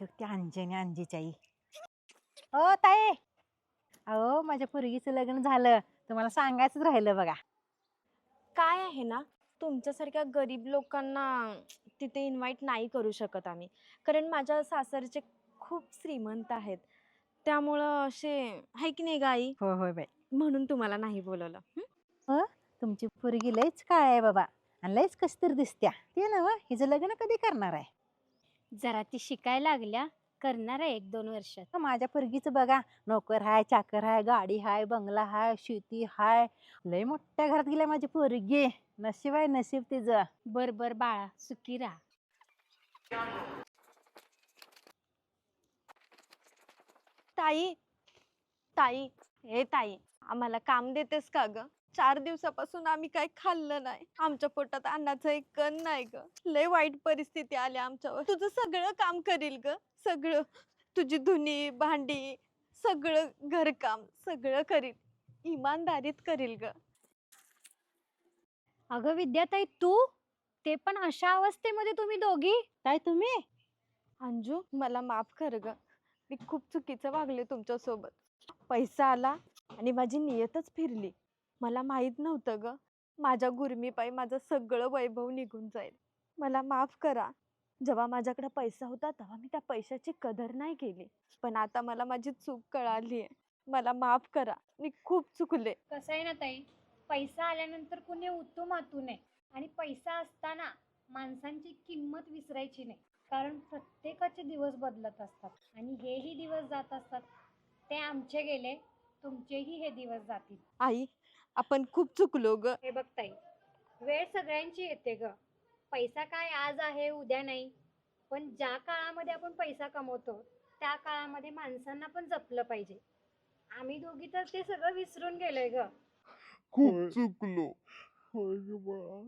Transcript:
ती अंजनी अंजीची आई. ओ ताई, अहो माझ्या पोरगीचं लग्न झालं, तुम्हाला सांगायचंच राहिलं बघा. काय आहे ना, तुमच्यासारख्या गरीब लोकांना तिथे इन्व्हाइट नाही करू शकत आम्ही. कारण माझ्या सासरचे खूप श्रीमंत आहेत. त्यामुळं असे आहे की नाही गाई, हो होय बाई. म्हणून तुम्हाला नाही बोलवलं. हो, तुमची पोरगी लयच काळ आहे बाबा आणि लयच कशी तर दिसत्या. ते ना हिचं लग्न कधी करणार आहे? जरा ती शिकायला लागल्या, करणार आहे 1-2 वर्षात. माझ्या पोरगीचं बघा, नोकर हाय, चाकर हाय, गाडी हाय, बंगला हाय, शेती हाय. लय मोठ्या घरात गेल्या माझी पोरगी. नशीब आहे नशीब तिचं. बर बर बाळा, सुखी राहा. ताई, ताई, हे ताई, आम्हाला काम देतेस का ग? 4 दिवसापासून आम्ही काही खाल्लं नाही. आमच्या पोटात अन्नाचं एक कण नाही ग. लय वाईट परिस्थिती आली आमच्यावर. तुझं सगळं काम करील ग, सगळं. तुझी धुनी भांडी सगळं, घरकाम सगळं करील. इमानदारीत करील ग. अगं विद्याताई, तू ते पण अशा अवस्थेमध्ये तुम्ही दोघी? काय तुम्ही? अंजू, मला माफ कर ग. मी खूप चुकीचं वागले तुमच्यासोबत. पैसा आला आणि माझी नियतच फिरली. मला माहित नव्हतं ग, माझ्या गुरमीपायी माझं सगळं वैभव निघून जाईल. मला माफ करा. जेव्हा माझ्याकडे पैसा होता तेव्हा मी त्या पैशाची कदर नाही केली. पण आता मला माझी चूक कळाली आहे. मला माफ करा, मी खूप चुकले. कसं आहे ना ताई, पैसा आल्यानंतर कुणी उतू मातू नये. आणि पैसा असताना माणसांची किंमत विसरायची नाही. कारण प्रत्येकाचे दिवस बदलत असतात आणि हेही दिवस जात असतात. ते आमचे गेले, तुमचेही हे दिवस जातील. आई, आपण खूप चुकलो ग. हे बघ ताई, वेळ सगळ्यांची येते ग. पैसा काय आज आहे उद्या नाही. पण ज्या काळामध्ये आपण पैसा कमवतो त्या काळामध्ये माणसांना पण जपलं पाहिजे. आम्ही दोघी तर ते सगळं विसरून गेलोय ग. खूप चुकलो. होय ग बाळा.